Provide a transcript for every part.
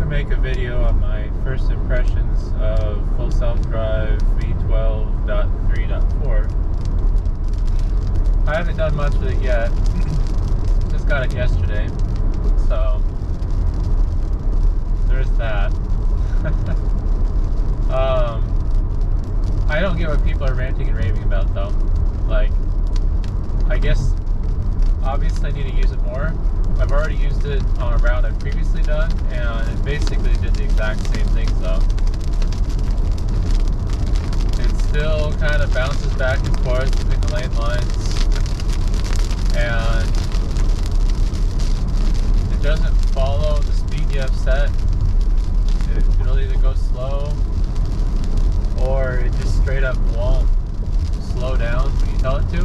make a video on my first impressions of full self-drive v12.3.4. I haven't done much with it yet. Just got it yesterday, so there's that. I don't get what people are ranting and raving about though. Like, I guess obviously I need to use it more. I've already used it on a route I've previously done, and it basically did the exact same things though. It still kind of bounces back and forth between the lane lines, and it doesn't follow the speed you have set. It'll either go slow, or it just straight up won't slow down when you tell it to.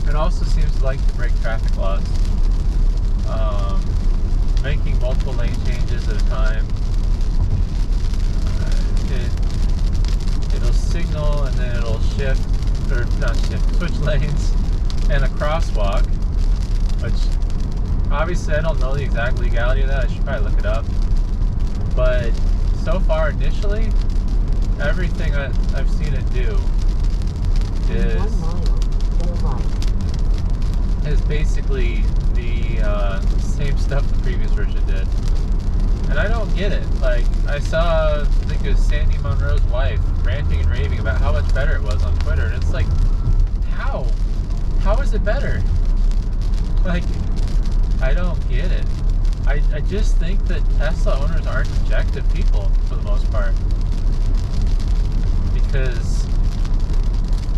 It also seems to like to break traffic laws, making multiple lane changes at a time. It'll signal and then it'll shift, or not shift, switch lanes and a crosswalk, which obviously I don't know the exact legality of that. I should probably look it up. But so far, initially, everything I've seen it do is basically the same stuff the previous version did. And I don't get it. Like, I saw, I think it was Sandy Monroe's wife ranting and raving about how much better it was on Twitter. And it's like, how? How is it better? Like, I don't get it. I just think that Tesla owners aren't objective people for the most part. Because,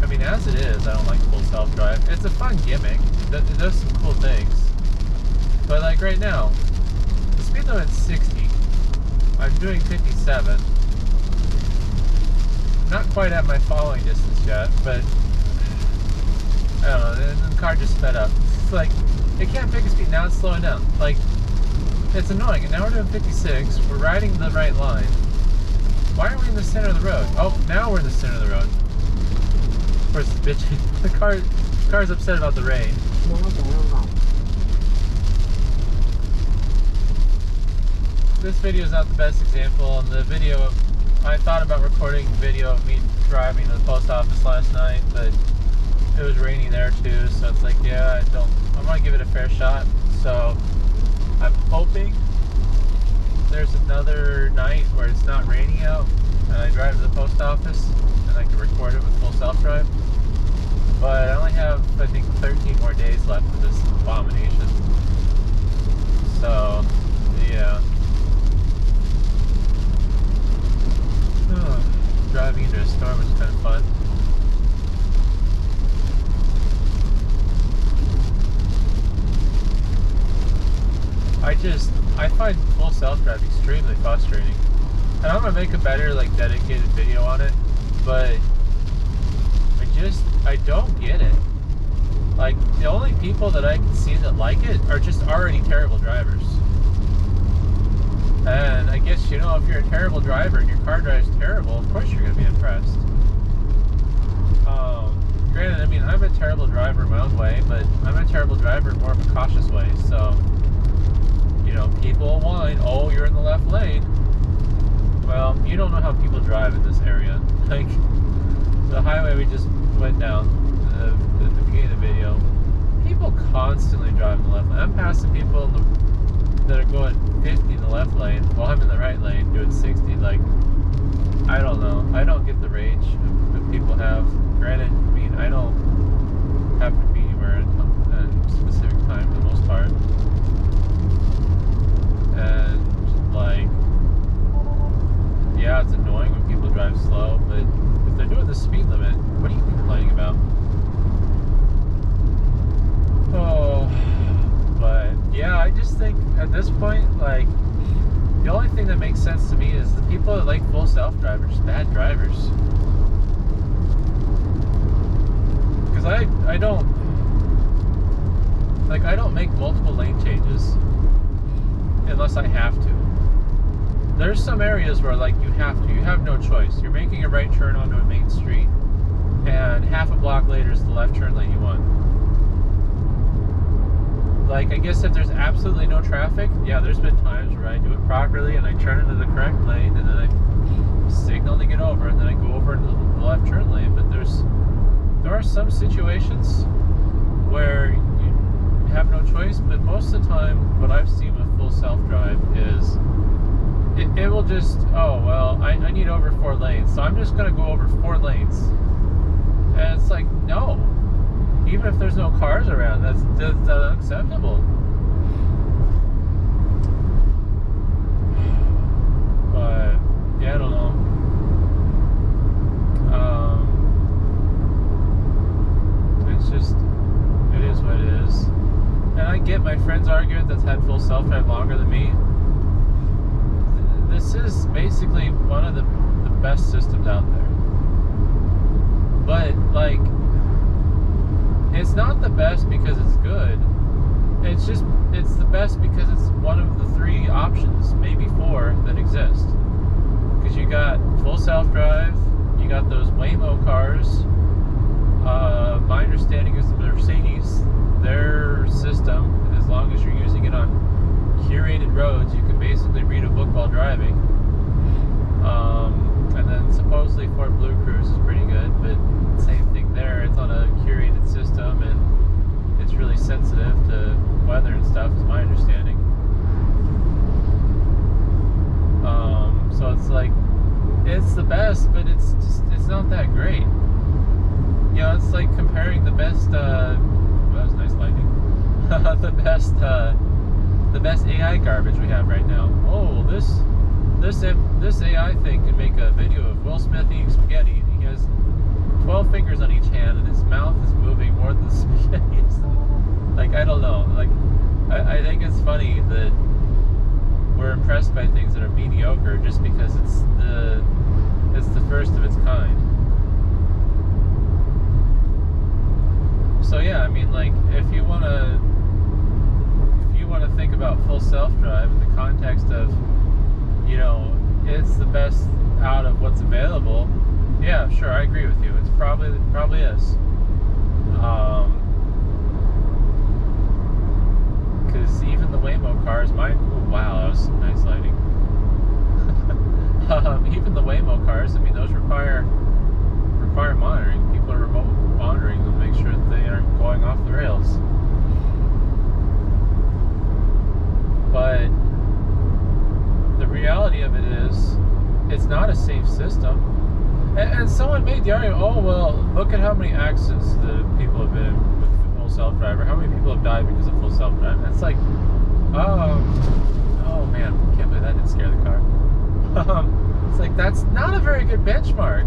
I mean, as it is, I don't like full self-drive. It's a fun gimmick. It does some cool things. But like right now, the speed limit's 60. I'm doing 57. Not quite at my following distance yet, but I don't know, and the car just sped up. It's like, it can't pick a speed, now it's slowing down. Like, it's annoying. And now we're doing 56, we're riding the right line. Why aren't we in the center of the road? Oh, now we're in the center of the road. Of course, it's bitchy. The car's upset about the rain. This video is not the best example. In the video, I thought about recording video of me driving to the post office last night, but it was rainy there too, so it's like, yeah, I want to give it a fair shot. So I'm hoping there's another night where it's not raining out and I drive to the post office and I can record it with full self-drive. But I only have, I think, 13 more days left of this abomination. So, yeah. Driving into a storm is kind of fun. I find full self-drive extremely frustrating. And I'm going to make a better, like, dedicated video on it, but I don't get it. Like, the only people that I can see that like it are just already terrible drivers. And I guess, you know, if you're a terrible driver and your car drives terrible, of course you're going to be impressed. Granted, I mean, I'm a terrible driver in my own way, but I'm a terrible driver in more of a cautious way, so, you know, people whine, oh, you're in the left lane. Well, you don't know how people drive in this area. Like, the highway we just went down at the beginning of the video, people constantly drive in the left lane. I'm passing people that are going 50 in the left lane while I'm in the right lane doing 60. Like, I don't know. I don't get the rage that people have. Granted, I mean, I don't have to be anywhere at a specific time for the most part. And, like, yeah, it's annoying when people drive slow, but if they're doing the speed limit, what are you complaining about? Oh, but yeah, I just think at this point, like, the only thing that makes sense to me is the people that like full self-drive are just bad drivers. Because I don't make multiple lane changes unless I have to. There's some areas where, like, you have no choice. You're making a right turn onto a main street, and half a block later is the left turn lane you want. Like, I guess if there's absolutely no traffic, yeah, there's been times where I do it properly and I turn into the correct lane and then I signal to get over and then I go over into the left turn lane. But there are some situations where you have no choice, but most of the time what I've seen with full self-drive is it will just, oh, well, I need over 4 lanes, so I'm just going to go over 4 lanes. And it's like, no. Even if there's no cars around, that's unacceptable. But, yeah, I don't know. It's just, it is what it is. And I get my friend's argument that's had full self-drive longer than me. This is basically one of the best systems out there. But, like, it's not the best because it's good. It's the best because it's one of the 3 options, maybe 4, that exist. Because you got full self-drive, you got those Waymo cars. My understanding is the Mercedes, their system, as long as you're using it on curated roads, you can basically read a book while driving. And then supposedly Ford Blue Cruise is pretty good, but same thing there. It's on a curated system and it's really sensitive to weather and stuff, is my understanding. So it's like, it's the best, but it's not that great. You know, it's like comparing the best, that was nice lighting. the best AI garbage we have right now. Oh, this AI thing can make a video of Will Smith eating spaghetti, and he has 12 fingers on each hand, and his mouth is moving more than the spaghetti is. Like, I don't know. Like, I think it's funny that we're impressed by things that are mediocre just because it's the first of its kind. So yeah, I mean, like, if you wanna think about full self-drive in the context of, you know, it's the best out of what's available, yeah, sure, I agree with you. It's probably is. Because even the Waymo cars, wow, that was some nice lighting. Even the Waymo cars, I mean, those require monitoring. People are remote monitoring them to make sure that they aren't going off the rails. But the reality of it is, it's not a safe system. And someone made the argument, oh, well, look at how many accidents the people have been with full self-drive, or how many people have died because of full self-drive. And it's like, oh man, can't believe that didn't scare the car. It's like, that's not a very good benchmark.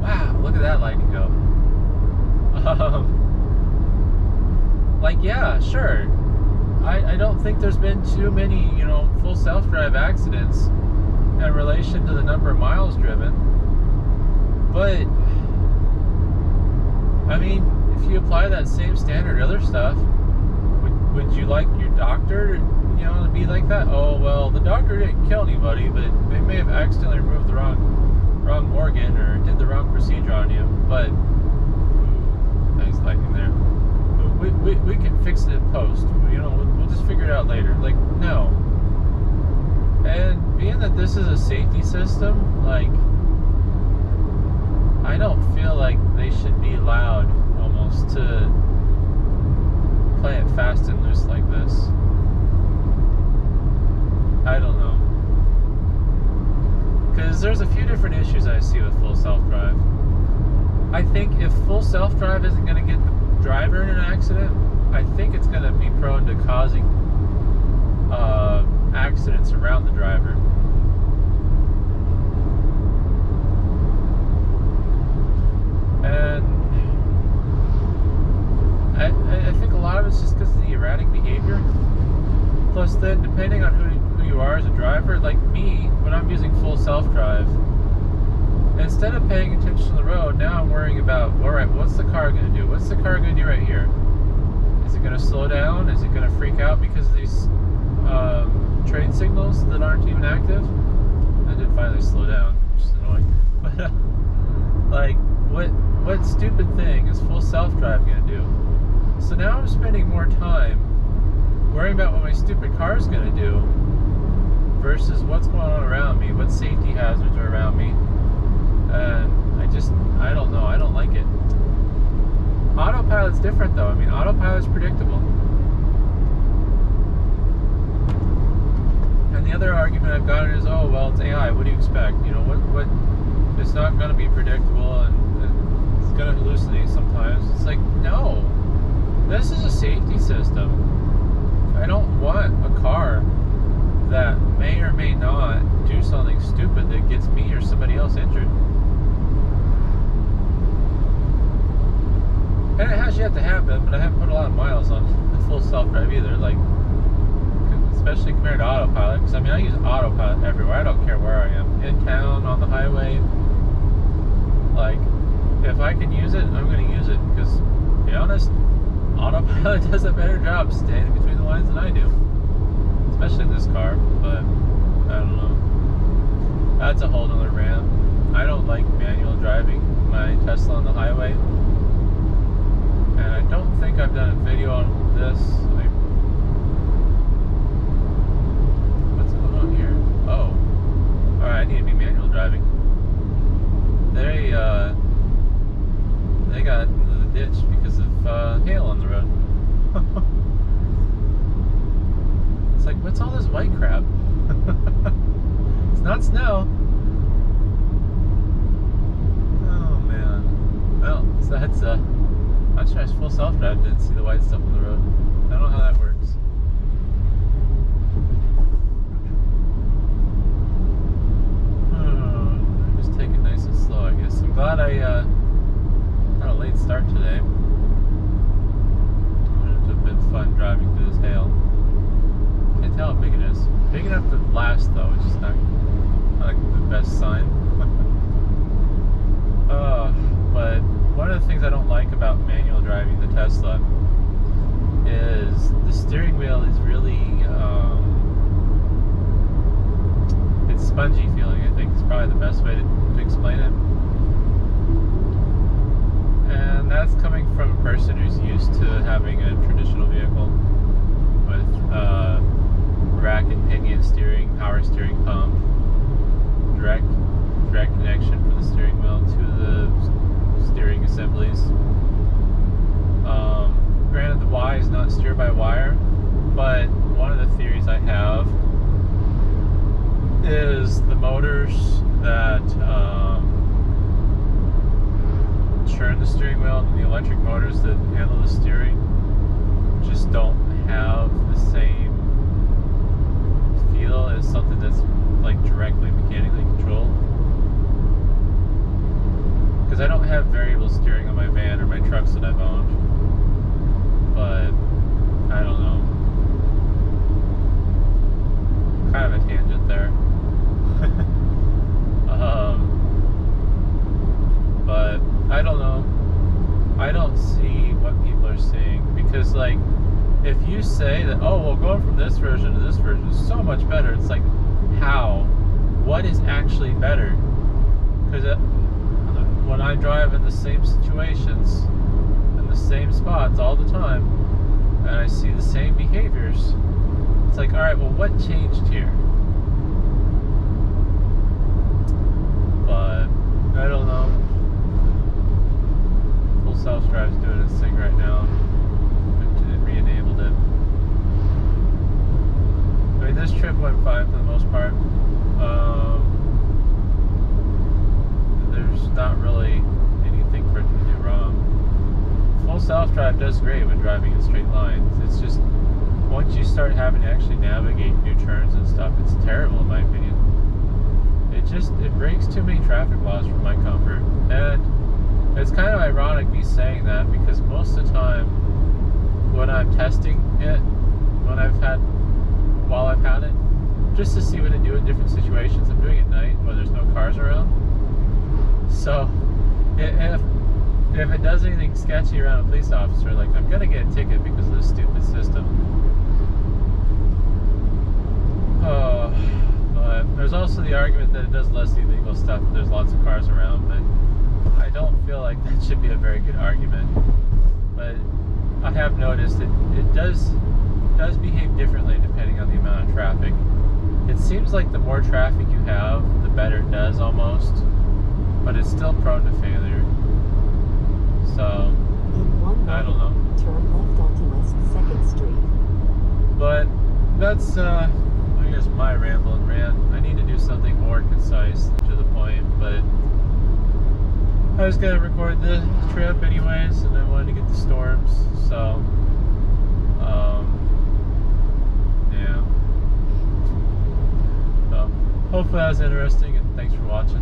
Wow, look at that lightning go. Like, yeah, sure. I don't think there's been too many, you know, full self-drive accidents in relation to the number of miles driven. But, I mean, if you apply that same standard to other stuff, would you like your doctor, you know, to be like that? Oh, well, the doctor didn't kill anybody, but they may have accidentally removed the wrong organ or did the wrong procedure on you. But, nice lighting there. We can fix it in post. You know, we'll just figure it out later. Like, no. And being that this is a safety system, like, I don't feel like they should be allowed almost to play it fast and loose like this. I don't know. Because there's a few different issues I see with full self-drive. I think if full self-drive isn't going to get the driver in an accident, I think it's going to be prone to causing accidents around the driver. And I think a lot of it's just because of the erratic behavior. Plus then, depending on who you are as a driver, like me, when I'm using full self-drive, instead of paying attention to the road, now I'm worrying about, alright, what's the car going to do? What's the car going to do right here? Is it going to slow down? Is it going to freak out because of these trade signals that aren't even active? That did finally slow down, which is annoying. But, like, what stupid thing is full self-drive going to do? So now I'm spending more time worrying about what my stupid car is going to do versus what's going on around me, what safety hazards are around me. And I don't know, I don't like it. Autopilot's different though. I mean, autopilot's predictable. And the other argument I've gotten is, oh, well, it's AI, what do you expect? You know, what it's not going to be predictable and it's going to hallucinate sometimes. It's like, no, this is a safety system. I don't want a car that may or may not do something stupid that gets me or somebody else injured. And it has yet to happen, but I haven't put a lot of miles on full self-drive either, like, especially compared to autopilot, because I mean, I use autopilot everywhere. I don't care where I am, in town, on the highway. Like, if I can use it, I'm going to use it, because, to be honest, autopilot does a better job staying between the lines than I do, especially in this car. But I don't know, that's a whole nother rant. I don't like manual driving my Tesla on the highway, and I don't think I've done a video on this. What's going on here? Oh, alright, I need to be manual driving. They got into the ditch because of hail on the road. It's like, what's all this white crap? It's not snow. Oh man. Well, so that's I'll try full self-drive, didn't see the white stuff on the road. I don't know how that works. I'm just taking it nice and slow, I guess. I'm glad I got a late start today. It would have been fun driving through this hail. Can't tell how big it is. Big enough to last though, which is not the best sign. But one of the things I don't like about manual driving the Tesla is the steering wheel is really, it's spongy feeling, I think is probably the best way to explain it. And that's coming from a person who's used to having a traditional vehicle with rack and pinion steering, power steering pump, direct connection for the steering wheel to the steering assemblies. Granted, the Y is not steer by wire, but one of the theories I have is the motors that churn the steering wheel and the electric motors that handle the steering just don't have the same feel as something that's like directly mechanically controlled. Because I don't have variable steering on my van or my trucks that I've owned, but I don't know. Kind of a tangent there. But I don't know. I don't see what people are seeing, because like, if you say that, oh well, going from this version to this version is so much better, it's like, how? What is actually better? Because when I drive in the same situations, in the same spots all the time, and I see the same behaviors, it's like, alright, well, what changed here? But I don't know. Full self-drive's doing its thing right now. It re-enabled it. I mean, this trip went fine for the most part. There's not really anything for it to do wrong. Full self-drive does great when driving in straight lines. It's just, once you start having to actually navigate new turns and stuff, it's terrible in my opinion. It breaks too many traffic laws for my comfort. And it's kind of ironic me saying that, because most of the time when I'm testing it, while I've had it, just to see what it do in different situations, I'm doing it at night when there's no cars around. So if it does anything sketchy around a police officer, like, I'm gonna get a ticket because of this stupid system. But there's also the argument that it does less illegal stuff if there's lots of cars around, but I don't feel like that should be a very good argument. But I have noticed it does does behave differently depending on the amount of traffic. It seems like the more traffic you have, the better it does almost, but it's still prone to failure. So, I don't know. Turn left onto West 2nd Street. But that's, I guess, my ramble and rant. I need to do something more concise and to the point, but I was going to record the trip anyways, and I wanted to get the storms, so, yeah. So, hopefully that was interesting, and thanks for watching.